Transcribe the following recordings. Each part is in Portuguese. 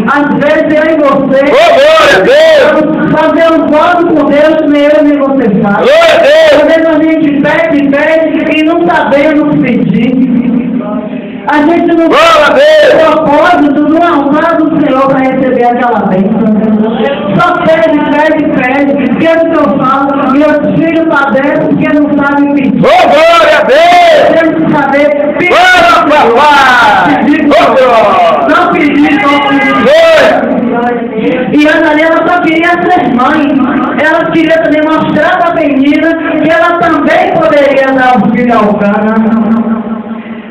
Às vezes eu e você glória a Deus! fazer um voto com Deus, nem eu nem você faz. Glória a Deus! Às vezes a gente pede e não sabemos pedir. A gente não tem propósito, não arrumar do Senhor para receber aquela bênção. Só pede. Porque é o que eu falo, meus filhos padecem porque não sabem pedir. Glória a Deus! Temos que saber pedir. Não pedir, E Ana ali, ela só queria ser mãe. Ela queria também mostrar para a menina que ela também poderia dar o filho ao Cana.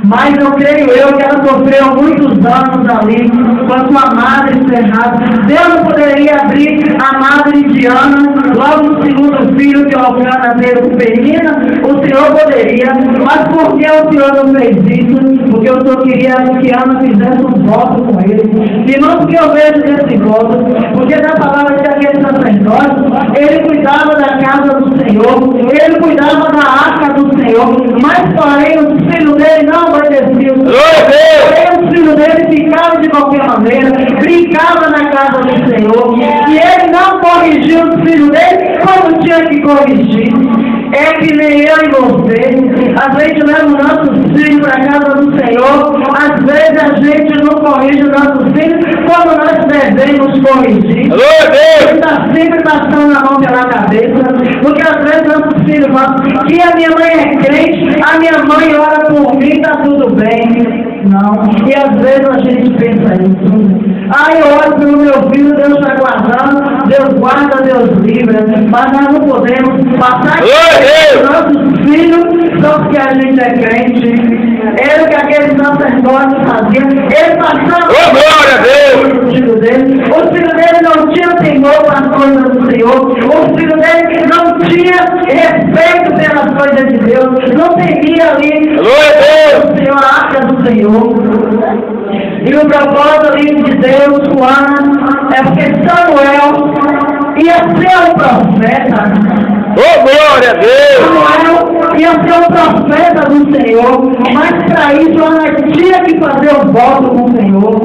Mas eu creio que ela sofreu muitos anos ali com a sua madre encerrada. Deus não poderia abrir a madre de Ana logo no segundo filho que Elcana teve com Penina. O Senhor poderia, mas por que o Senhor não fez isso? Porque o Senhor queria que Ana fizesse um voto com ele. E não porque eu vejo esse voto, porque na palavra de aquele sacerdote, ele cuidava da casa do Senhor, ele cuidava da arca do Senhor, mas porém os filhos dele não obedeciam. Porém os filhos dele ficavam de qualquer maneira, brincavam na casa do Senhor, e ele não corrigiu os filhos dele como tinha que corrigir. É que nem eu e você, a gente leva os nossos filhos para a casa do Senhor, às vezes a gente não corrige os nossos filhos como nós devemos corrigir. Ele está sempre passando a mão pela cabeça, porque às vezes nossos filhos falam que a minha mãe é crente, a minha mãe ora por mim, está tudo bem. Não, e às vezes a gente pensa isso. Eu oro pelo meu filho, Deus está guardando, Deus guarda, Deus livra, mas nós não podemos passar os nossos filhos só porque a gente é crente. Era o que aquele sacerdote fazia. Ele passava o filho dele. O filho dele não tinha temor para as coisas do Senhor. O filho dele não tinha respeito pelas coisas de Deus. Não temia ali o Senhor, a arca do Senhor. E o propósito ali de Deus com Ana é porque Samuel ia ser um profeta. Glória a Deus! Samuel ia ser um profeta do Senhor, mas para isso ela tinha que fazer um voto com o Senhor.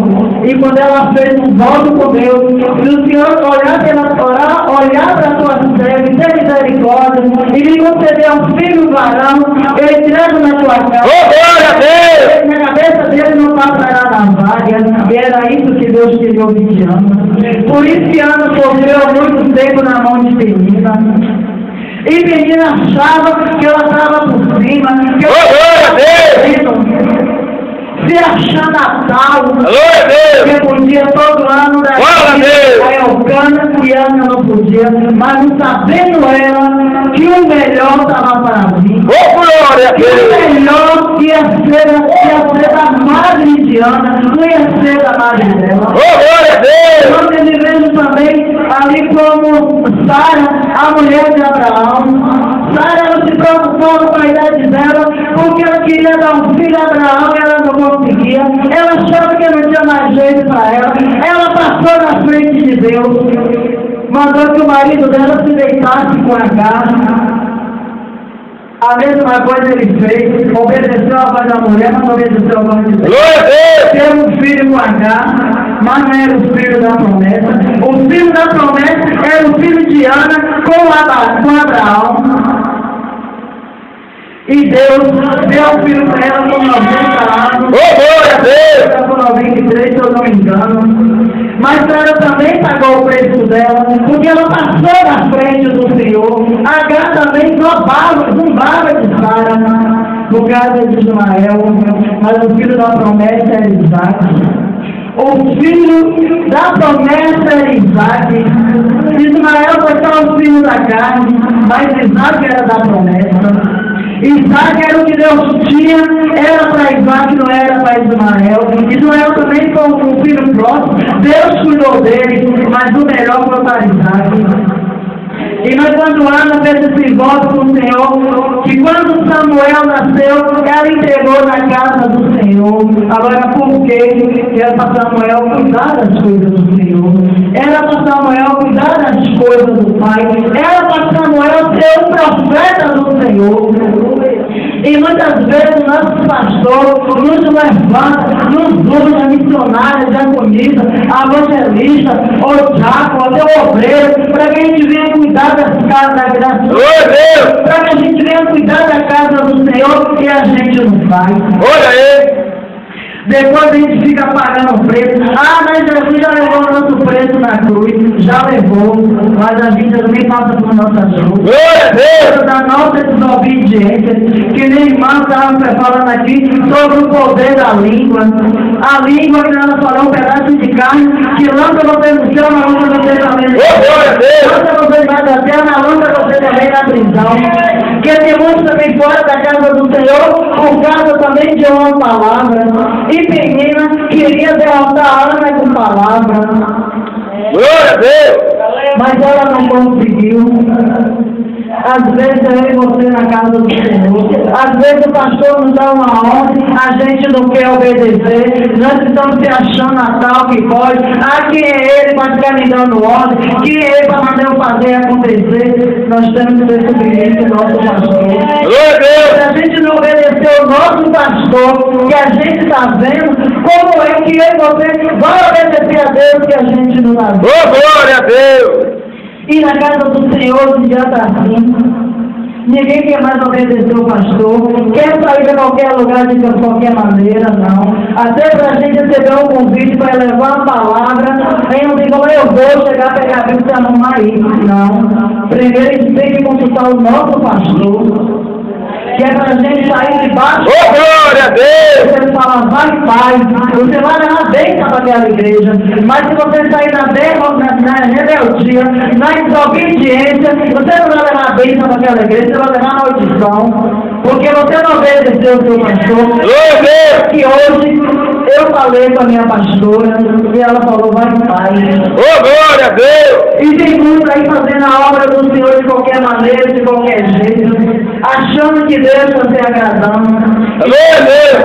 E quando ela fez um voto com Deus, e o Senhor olhar pela Torá, olhar para a tua serva, ter misericórdia, e lhe conceder um filho varão, ele entrega na tua casa. Glória a Deus! Na cabeça dele não passará navalha, e era isso que Deus queria ouvir de Ana. Por isso que Ana sofreu muito tempo na mão de Penina. E Penina achava que ela estava por cima, que ela se achando Natal, que podia todo ano dar a Elcana e Ana não podia, mas não sabendo ela que o melhor estava para vir. Que o melhor ia ser da madre de Ana, não ia ser da madre dela. Nós vivemos também ali como Sara, a mulher de Abraão. Sara não se preocupava com a idade dela, porque ela queria dar um filho a Abraão e ela não conseguia. Ela achava que não tinha mais jeito para ela. Ela passou na frente de Deus, mandou que o marido dela se deitasse com Agar. A mesma coisa ele fez, obedeceu a voz da mulher, mas obedeceu a voz de Deus. Teve um filho com Agar, mas não era o filho da promessa. O filho da promessa era o filho de Ana com Abraão. E Deus deu o filho para ela com 90 anos. Com 93, se eu não me engano. Mas ela também pagou o preço dela, porque ela passou na frente do Senhor. Agar também zombava de Sara, por causa de Ismael. Mas o filho da promessa era Isaac. O filho da promessa era Isaac. Ismael foi só o filho da carne, mas Isaac era da promessa. Isaac era o que Deus tinha, era para Isaac, não era para Ismael. Ismael também foi um filho próximo, Deus cuidou dele, mas o melhor foi para Isaac. E nós, quando Ana fez esse voto com o Senhor, que quando Samuel nasceu, ela entregou na casa do Senhor. Agora, por quê? Era para Samuel cuidar das coisas do Senhor. Era para Samuel cuidar das coisas do Pai. Era para Samuel ser o profeta do Senhor. E muitas vezes o nosso pastor nos levanta, nos usa missionária, diaconisa, evangelista, ou diácono, até o obreiro, para que a gente venha cuidar das casas da graça, para que a gente venha cuidar da casa do Senhor e a gente não faz. Olha aí. Depois a gente fica pagando o preço. Ah, mas Jesus já levou o nosso preço na cruz. Já levou. Mas a vida também passa por nossa ajuda. Glória a Deus. Da nossa desobediência. Que nem irmão estava falando aqui sobre o poder da língua. A língua que nós falamos, um pedaço de carne, que lança você no céu, na lança você também. Glória a Deus. Lança você debaixo da terra, na lança você também na prisão. Porque tem muitos também fora da casa do Senhor, por causa também de uma palavra. E menina queria derrotar a Ana com palavra. Glória a Deus. Mas ela não conseguiu. Às vezes eu e você na casa do Senhor. Às vezes o pastor nos dá uma ordem, a gente não quer obedecer. Nós estamos se achando a tal que pode. Ah, quem é ele para ficar me dando ordem? Quem é ele para mandar eu fazer acontecer? Nós temos que ter submissão ao nosso pastor. Glória a Deus. Se a gente não obedecer o nosso pastor, que a gente está vendo, como é que eu e você vai obedecer a Deus que a gente não está vendo? Oh, glória a Deus. E na casa do Senhor se já está assim. Ninguém quer mais obedecer o pastor. Quer sair de qualquer lugar de qualquer maneira, não. Até para a gente receber um convite para levar a palavra, aí não tem como eu vou chegar a pegar a Bíblia e arrumar isso. Não. Primeiro a gente tem que consultar o nosso pastor. Que é para a gente sair de baixo. Oh, glória a Deus. Você fala, vai paz, você vai levar bênção para aquela igreja. Mas se você sair na rebeldia, na desobediência, você não vai levar bênção para aquela igreja, você vai levar maldição. Porque você não obedeceu o seu pastor. Glória a Deus. Que hoje eu falei com a minha pastora e ela falou, vai paz. Oh, glória a Deus. E tem muitos aí fazendo a obra do Senhor de qualquer maneira, de qualquer jeito, achando que Deus está se agradando. Glória a Deus.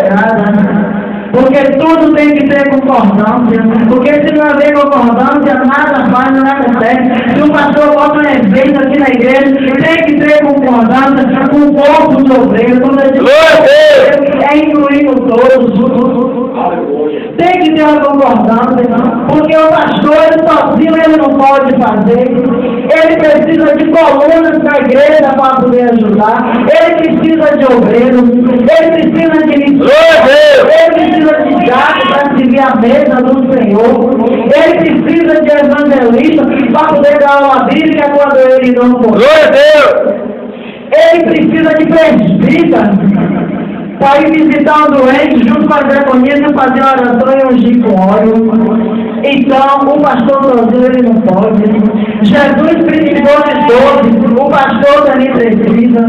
Porque tudo tem que ter concordância. Porque se não haver concordância, nada faz, nada acontece. Se um pastor bota um evento aqui na igreja, tem que ter concordância com o povo dos obreiros. É incluindo todos. Tem que ter uma concordância, porque o pastor sozinho ele não pode fazer. Ele precisa de colunas na igreja para poder ajudar. Ele precisa de obreiros. Ele precisa de missionários. Ele precisa de diáconos para servir a mesa do Senhor. Ele precisa de evangelistas para poder dar uma bíblia quando ele não pode. Glória a Deus. Ele precisa de presbíteros para ir visitar um doente junto com a diaconisa, fazer oração e ungir com óleo. Então, o pastor sozinho ele não pode. Jesus precisou de 12, o pastor também precisa.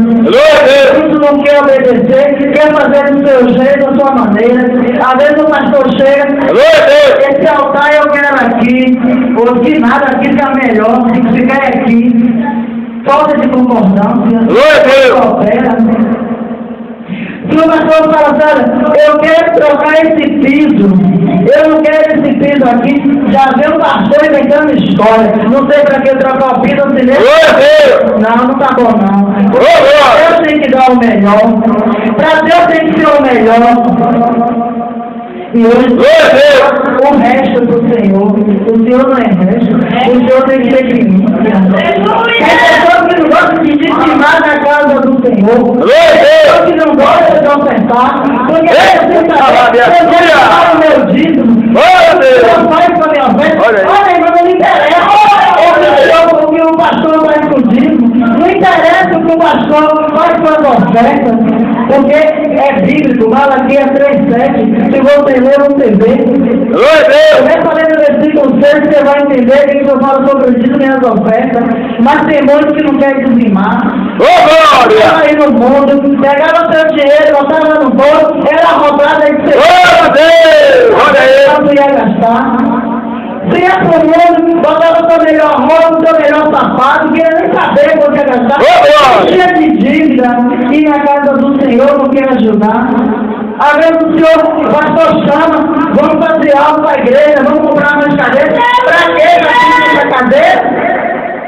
Jesus não quer obedecer, quer fazer do seu jeito, da sua maneira. Às vezes o pastor chega, esse altar eu quero aqui, ou se nada aqui fica melhor, se ficar aqui. Falta de concordância. Coopera. Se o pastor fala, olha, eu quero trocar esse piso, eu não quero esse piso aqui, já vê um pastor inventando história, não sei para que trocar o piso, não sei. Não tá bom não. Deus tem que dar o melhor, para Deus tem que ser o melhor. E hoje, o resto do Senhor, o Senhor não é resto, o Senhor tem que ser de mim. Tem pessoas que não gostam de dizimar na casa do Senhor, pessoas que não gostam de ofertar, porque eu falo o meu dízimo, eu faço a minha oferta, olha, mas não interessa o que o pastor faz com o dízimo, não interessa o que o pastor faz com as ofertas, porque é bíblico, Malaquias 3:7, se você ler, você vê. Eu nem falei no versículo 6, você vai entender que eu falo sobre o dízimo e as ofertas, mas tem muitos que não querem dizimar. Estava aí no mundo, pegava o seu dinheiro, botava no bolso, era roubado aí que você não ia gastar. Se ia pro mundo, botava o seu melhor roupa, o seu melhor sapato, não queria nem saber quanto ia gastar. Cheia de dívida, e na casa do Senhor não quer ajudar. Às vezes o Senhor, o pastor chama, vamos fazer algo para a igreja, vamos comprar umas cadeiras. Para quê? Para essa cadeira?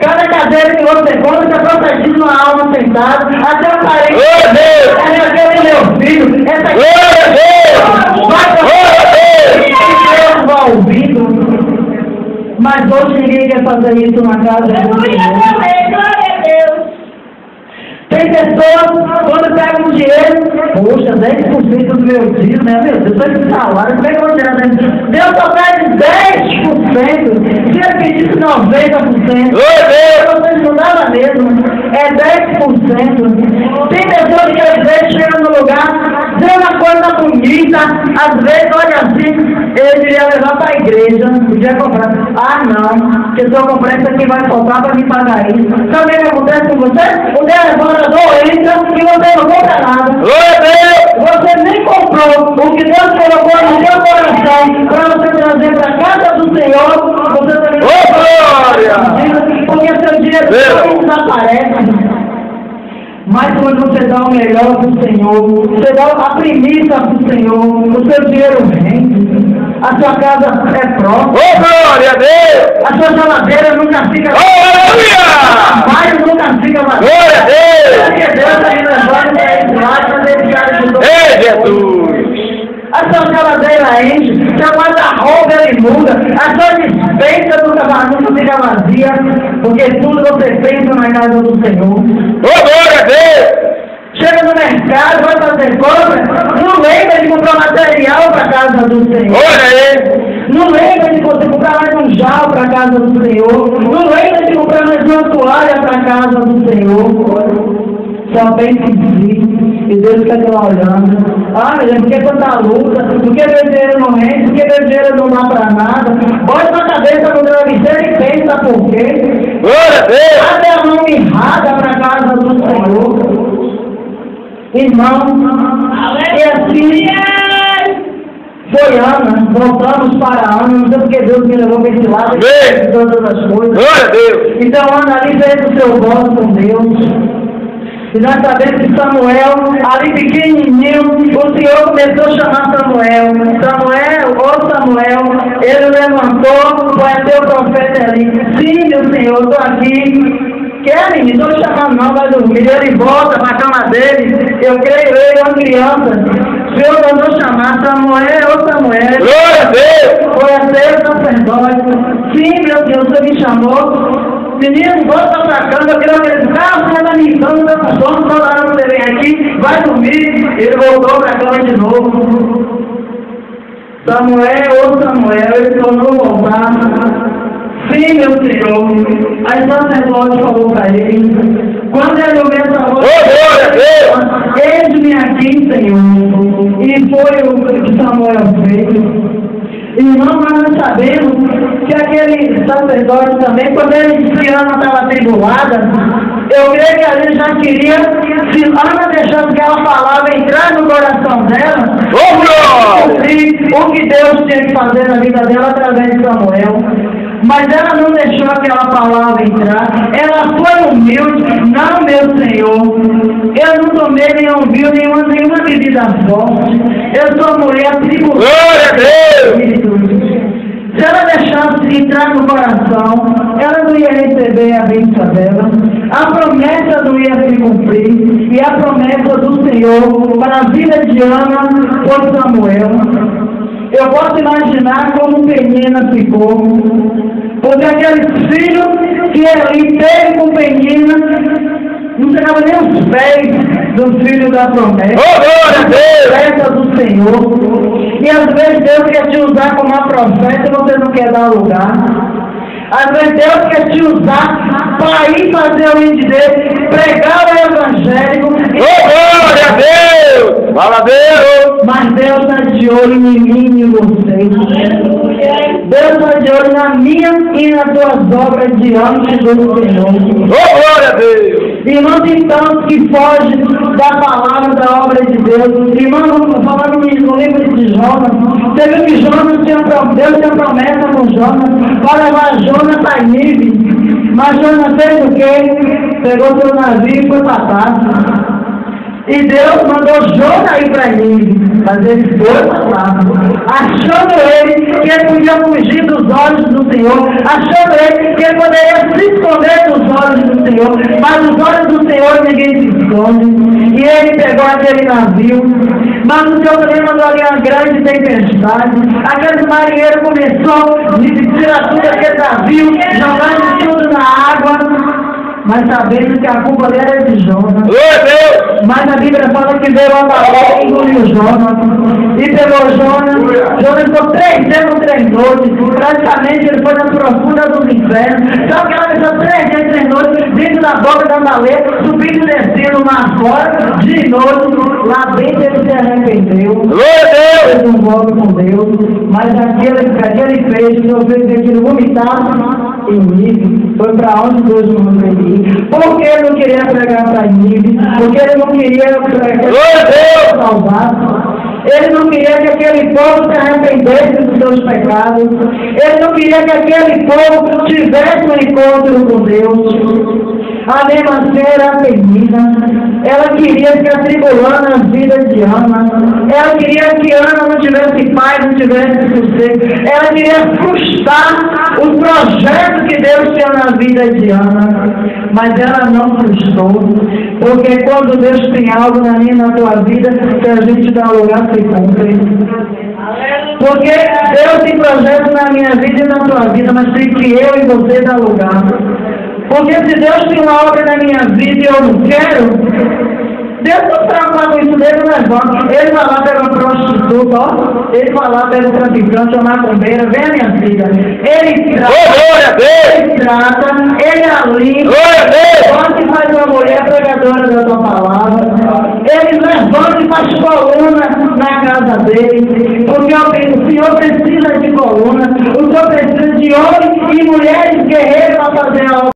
Cada cadeira que você compra está protegida no uma alma sentada, até o parente. Glória a Deus! É aquele meu filho, essa aqui. Glória a Deus! Glória a Deus! Deus vai ouvindo. Mas hoje ninguém quer fazer isso na casa do Senhor. Glória a Deus. Tem pessoas, quando pegam um dinheiro, poxa, 10% do meu dízimo, né? Meu Deus, esse salário, como é que eu vou tirar 10%? Deus só pede 10%. Se ele pedisse 90%, vocês não dava mesmo. É 10%. Tem pessoas que às vezes chegam no lugar, vê uma coisa bonita, às vezes olha assim, ele iria levar para a igreja, podia comprar. Ah, não, porque se eu comprar isso aqui vai faltar para me pagar isso. Sabe o que acontece com você? O Deus entra e você não compra nada. Glória a Deus! Você nem comprou o que Deus colocou no seu coração para você trazer para a casa do Senhor. Você também Glória! porque seu dinheiro não desaparece. Mas quando você dá o melhor para o Senhor, você dá a primícia para o Senhor, o seu dinheiro rende, a sua casa é própria, Glória a Deus! a sua geladeira nunca fica Aleluia! mais, nunca fica vazia. Glória a Deus! Porque Deus está me levando para esse lado para dedicar de todo. Ei, Jesus! A sua geladeira enche, seu guarda-roupa ele muda, a sua despensa nunca fica vazia, porque tudo você pensa na casa do Senhor. Glória a Deus! Chega no mercado, vai fazer compra, não lembra de comprar material para a casa do Senhor. Olha aí! Não lembra de você comprar mais um jarro para a casa do Senhor. Não lembra de comprar mais uma toalha para a casa do Senhor. Só pensa em si. E Deus fica lá olhando. Ah, meu Deus, por que tanta luta? Por que meu dinheiro não rende? Por que meu dinheiro não dá para nada? Bota na cabeça do travesseiro e pensa por quê. Glória a Deus! Até a mão mirrada para a casa do Senhor. Irmão, e assim foi Ana, voltamos para Ana, não sei porque Deus me levou para esse lado de todas as coisas. Glória a Deus! Então Ana ali fez o seu voto com Deus. E nós sabemos que Samuel, ali pequenininho, o Senhor começou a chamar Samuel. Samuel, ele levantou, vai ter o profeta ali. Sim, meu Senhor, estou aqui. Quer, menino? Estou chamando, não, vai dormir. Ele volta para a cama dele. Eu creio, ele é uma criança. O Senhor mandou chamar Samuel. Glória a Deus! Foi a ser sacerdote. Sim, meu Deus, o Senhor me chamou. Menino, volta para a cama. Eu quero que ele você está me dando meu sono. Toda hora que você vem aqui, vai dormir. Ele voltou para a cama de novo. Samuel, ele tornou voltar. Sim, meu Senhor. Aí o sacerdote falou para ele. Quando ele ouviu essa voz, glória a Deus! Eis-me aqui, Senhor. E foi o que Samuel fez. Irmão, nós sabemos que aquele sacerdote também, quando ele disse que Ana estava atribulada, eu creio que a gente já queria, se Ana deixasse que ela falava entrar no coração dela, cumprir o que Deus tinha que fazer na vida dela através de Samuel. Mas ela não deixou aquela palavra entrar. Ela foi humilde. Não, meu Senhor. Eu não tomei nenhum vinho, nenhuma bebida forte. Eu sou mulher atribulada. Glória a Deus! Se ela deixasse entrar no coração, ela não ia receber a bênção dela. A promessa não ia se cumprir. E a promessa do Senhor para a vida de Ana foi Samuel. Eu posso imaginar como Penina ficou, porque aquele filho que ele teve com Penina não chegava nem os pés do filho da promessa, promessa do Senhor. E às vezes Deus quer te usar como uma profeta e você não quer dar lugar. Às vezes Deus quer te usar para ir fazer o índio dele, pregar o evangelho. Glória a Deus! Fala a Deus! Mas Deus está de olho em mim e em vocês. Deus está de olho na minha e nas tuas obras diante do Senhor. Glória a Deus! Irmãos, então, que foge da palavra, da obra de Deus. Irmãos, falando no livro de Jonas, você viu que Deus tinha promessa com Jonas para levar Jonas para Nínive. Mas Jonas fez o quê? Pegou seu navio e foi para trás. E Deus mandou Jonas ir para Nínive, mas ele foi para lá, achando ele que ele podia fugir dos olhos do Senhor, achando ele que ele poderia se esconder dos olhos do Senhor, mas os olhos do Senhor ninguém se esconde. E ele pegou aquele navio, mas o Senhor também mandou ali uma grande tempestade. Aquele marinheiro começou a tirar tudo aquele navio, jogando tudo na água, mas sabendo que a culpa dele era de Jonas. Mas a Bíblia fala que veio a baleia e engoliu Jonas. E pegou Jonas. Jonas ficou 3 dias, 3 noites. Praticamente ele foi na profunda dos infernos. Só que ela ficou 3 dias, 3 noites dentro da boca da baleia, subindo e descendo lá fora. De noite, lá dentro ele se arrependeu. Ele não volta com Deus. Mas aquele peixe, Deus fez que ele vomitava em Nínive. Foi para onde Deus mandou ele ir. Porque ele não queria pregar para Nínive, porque ele não queria salvar, ele não queria que aquele povo se arrependesse dos seus pecados, ele não queria que aquele povo tivesse um encontro com Deus. A Nemancera Penina, ela queria ficar tribulando a vida de Ana, ela queria que Ana não tivesse paz, não tivesse sucesso, ela queria frustrar os projetos que Deus tinha na vida de Ana, mas ela não frustrou, porque quando Deus tem algo na minha e na tua vida, que a gente dá lugar, se cumpre. Porque Deus tem projetos na minha vida e na tua vida, mas tem que eu e você dar lugar. Porque se Deus tem uma obra na minha vida e eu não quero, Deus não trabalha com isso, Deus não levanta. Ele vai lá, pega uma prostituta, ó. Ele vai lá, pega um traficante, uma macumbeira, vem minha filha. Ele trata, ele alimpa, levanta e faz uma mulher pregadora da tua palavra. Ele levanta e faz coluna na casa dele. Porque o Senhor precisa de coluna, o Senhor precisa de homens e mulheres guerreiros para fazer a obra.